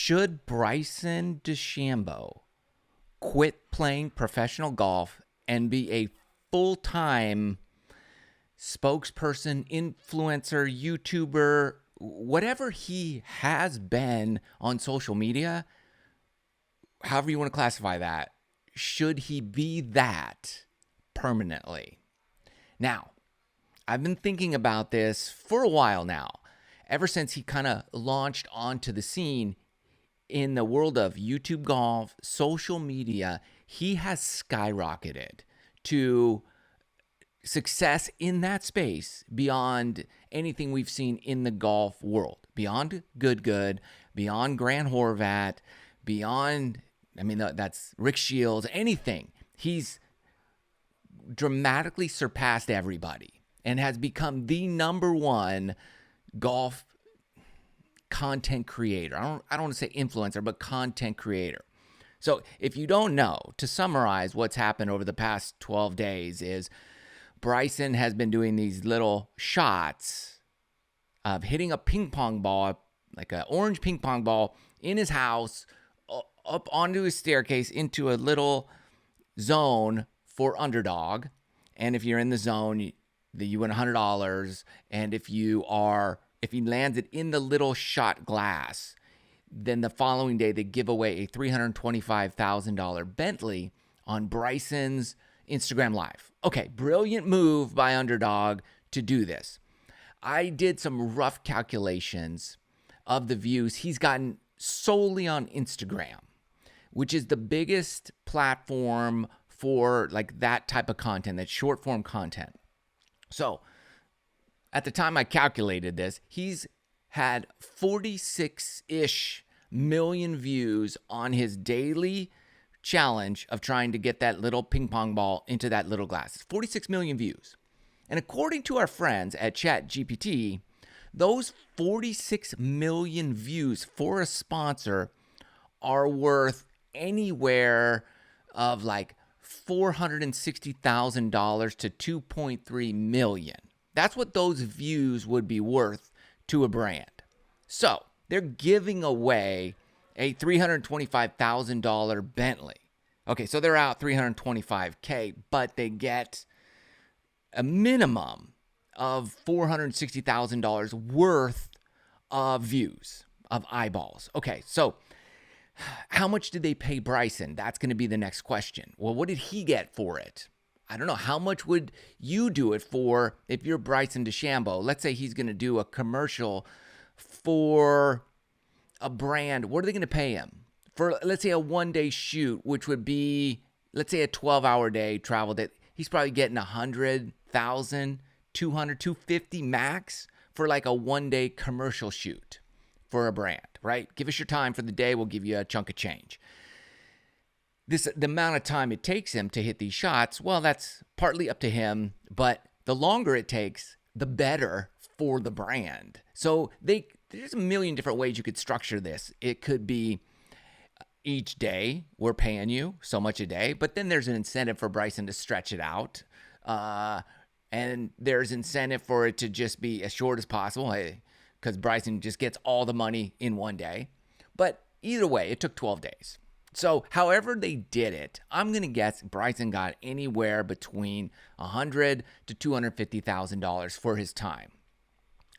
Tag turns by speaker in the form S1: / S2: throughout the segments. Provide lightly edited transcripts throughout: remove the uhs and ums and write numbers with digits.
S1: Should Bryson DeChambeau quit playing professional golf and be a full-time spokesperson, influencer, YouTuber, whatever he has been on social media, however you want to classify that, should he be that permanently? Now, I've been thinking about this for a while now. Ever since he kind of launched onto the scene in the world of YouTube golf, social media, he has skyrocketed to success in that space beyond anything we've seen in the golf world, beyond Good, beyond Grant Horvat, beyond, that's Rick Shields, anything. He's dramatically surpassed everybody and has become the number one golf content creator. I don't want to say influencer, but content creator. So if you don't know, to summarize what's happened over the past 12 days is Bryson has been doing these little shots of hitting a ping pong ball, like an orange ping pong ball, in his house, up onto his staircase into a little zone for Underdog. And if you're in the zone, you win $100. And if he lands it in the little shot glass, then the following day they give away a $325,000 Bentley on Bryson's Instagram Live. Okay, brilliant move by Underdog to do this. I did some rough calculations of the views he's gotten solely on Instagram, which is the biggest platform for like that type of content, that short form content. So at the time I calculated this, he's had 46-ish million views on his daily challenge of trying to get that little ping pong ball into that little glass. It's 46 million views. And according to our friends at ChatGPT, those 46 million views for a sponsor are worth anywhere of like $460,000 to $2.3 million. That's what those views would be worth to a brand. So they're giving away a $325,000 Bentley. Okay, so they're out $325K, but they get a minimum of $460,000 worth of views, of eyeballs. Okay, so how much did they pay Bryson? That's going to be the next question. Well, what did he get for it? I don't know. How much would you do it for if you're Bryson DeChambeau? Let's say he's going to do a commercial for a brand. What are they going to pay him? For, let's say, a one-day shoot, which would be, let's say, a 12-hour day travel day. He's probably getting $100,000, $200,000, $250,000 max for like a one-day commercial shoot for a brand, right? Give us your time for the day. We'll give you a chunk of change. The amount of time it takes him to hit these shots, well, that's partly up to him, but the longer it takes, the better for the brand. So there's a million different ways you could structure this. It could be each day we're paying you so much a day, but then there's an incentive for Bryson to stretch it out. And there's incentive for it to just be as short as possible, because Bryson just gets all the money in one day. But either way, it took 12 days. So however they did it, I'm going to guess Bryson got anywhere between $100,000 to $250,000 for his time.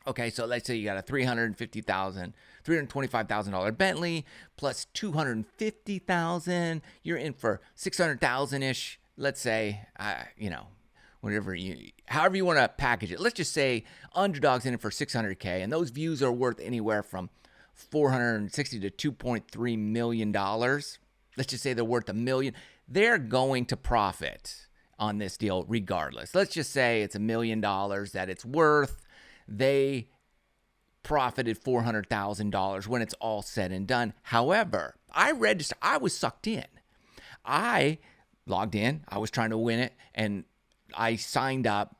S1: Okay, so let's say you got a $325,000 Bentley plus $250,000. You're in for $600,000-ish. Let's say, however you want to package it. Let's just say Underdog's in it for $600K, and those views are worth anywhere from $460,000 to $2.3 million. Let's just say they're worth $1 million. They're going to profit on this deal regardless. Let's just say it's $1 million that it's worth. They profited $400,000 when it's all said and done. However, I was sucked in. I logged in. I was trying to win it, and I signed up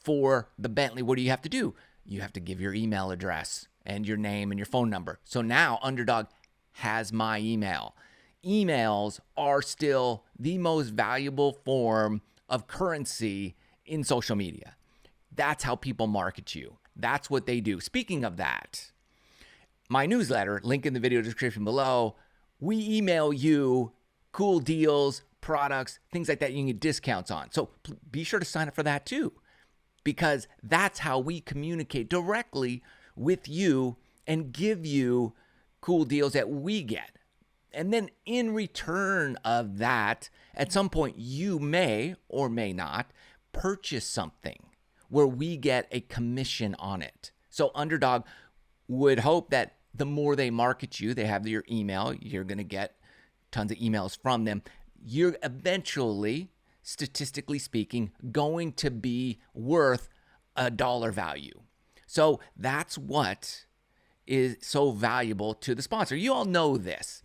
S1: for the Bentley. What do you have to do? You have to give your email address and your name and your phone number. So now Underdog has my email. Emails are still the most valuable form of currency in social media. That's how people market you. That's what they do. Speaking of that, my newsletter, link in the video description below, we email you cool deals, products, things like that you can get discounts on. So be sure to sign up for that too, because that's how we communicate directly with you and give you cool deals that we get. And then in return of that, at some point you may or may not purchase something where we get a commission on it. So Underdog would hope that the more they market you, they have your email, you're going to get tons of emails from them. You're eventually, statistically speaking, going to be worth a dollar value. So that's what is so valuable to the sponsor. You all know this.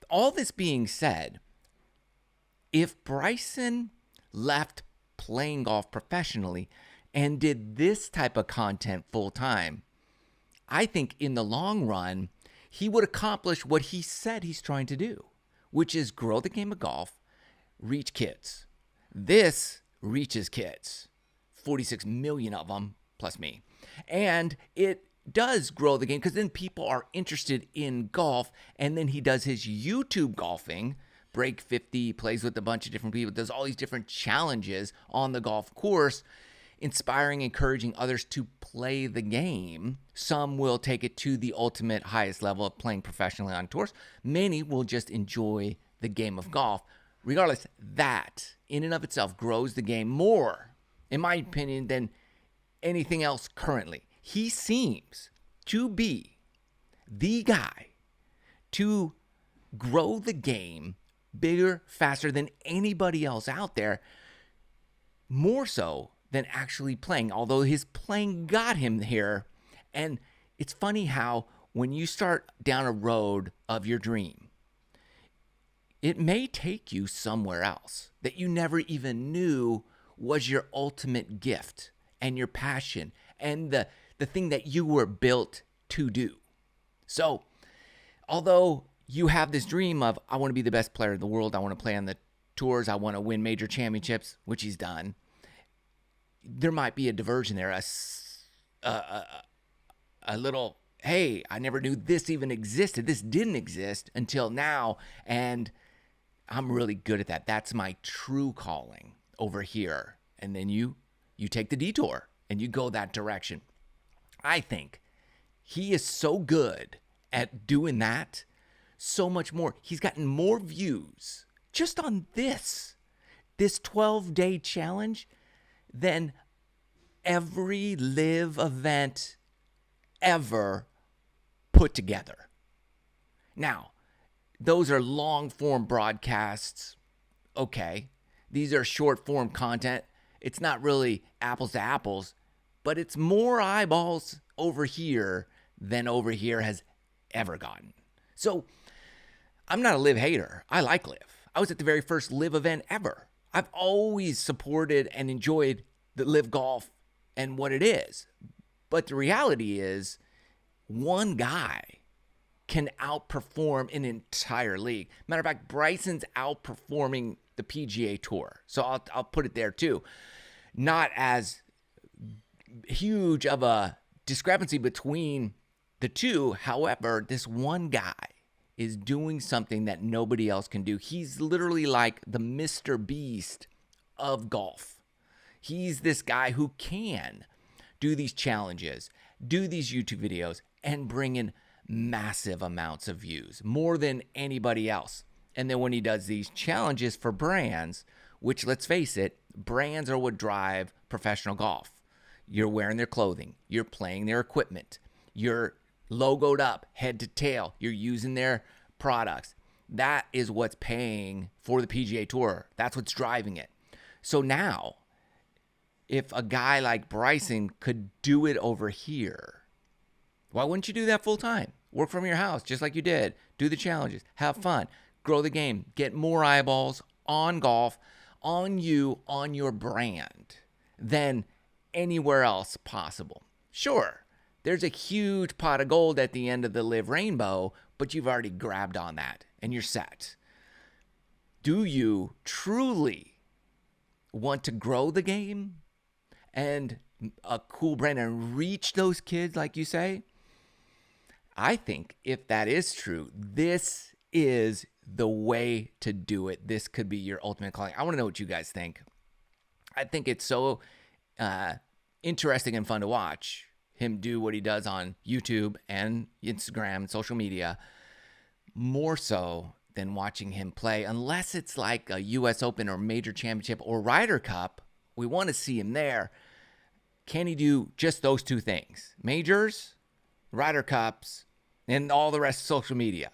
S1: All this being said, if Bryson left playing golf professionally and did this type of content full time, I think in the long run, he would accomplish what he said he's trying to do, which is grow the game of golf, reach kids. This reaches kids, 46 million of them, plus me. And it does grow the game because then people are interested in golf. And then he does his YouTube golfing, break 50, plays with a bunch of different people, does all these different challenges on the golf course, inspiring, encouraging others to play the game. Some will take it to the ultimate highest level of playing professionally on tours. Many will just enjoy the game of golf. Regardless, that in and of itself grows the game more, in my opinion, than anything else currently. He seems to be the guy to grow the game bigger, faster than anybody else out there, more so than actually playing, although his playing got him here. And it's funny how when you start down a road of your dream, it may take you somewhere else that you never even knew was your ultimate gift and your passion and the thing that you were built to do. So, although you have this dream of, I want to be the best player in the world, I want to play on the tours, I want to win major championships, which he's done, there might be a diversion there, a little, hey, I never knew this even existed. This didn't exist until now, and I'm really good at that. That's my true calling over here. And then you take the detour and you go that direction. I think he is so good at doing that, so much more. He's gotten more views just on this 12-day challenge than every live event ever put together. Now, those are long-form broadcasts. Okay. These are short-form content. It's not really apples to apples, but it's more eyeballs over here than over here has ever gotten. So I'm not a live hater. I like live. I was at the very first live event ever. I've always supported and enjoyed the live golf and what it is. But the reality is, one guy can outperform an entire league. Matter of fact, Bryson's outperforming the PGA Tour. So I'll put it there too. Not as huge of a discrepancy between the two. However, this one guy is doing something that nobody else can do. He's literally like the Mr. Beast of golf. He's this guy who can do these challenges, do these YouTube videos, and bring in massive amounts of views, more than anybody else. And then when he does these challenges for brands, which, let's face it, brands are what drive professional golf. You're wearing their clothing, you're playing their equipment, you're logoed up head to tail, you're using their products. That is what's paying for the PGA Tour. That's what's driving it. So now, if a guy like Bryson could do it over here, why wouldn't you do that full time? Work from your house just like you did. Do the challenges. Have fun. Grow the game. Get more eyeballs on golf, on you, on your brand than anywhere else possible. Sure, there's a huge pot of gold at the end of the live rainbow, but you've already grabbed on that and you're set. Do you truly want to grow the game and a cool brand and reach those kids like you say? I think if that is true, this is the way to do it. This could be your ultimate calling. I want to know what you guys think. I think it's so interesting and fun to watch him do what he does on YouTube and Instagram and social media, more so than watching him play, unless it's like a US Open or major championship or Ryder Cup. We want to see him there. Can he do just those two things? Majors, Ryder Cups, and all the rest of social media.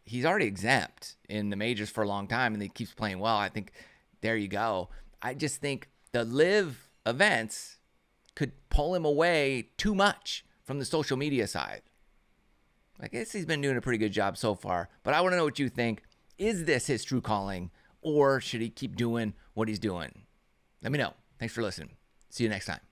S1: He's already exempt in the majors for a long time, and he keeps playing well. I think there you go. I just think the live events could pull him away too much from the social media side. I guess he's been doing a pretty good job so far, but I want to know what you think. Is this his true calling, or should he keep doing what he's doing? Let me know. Thanks for listening. See you next time.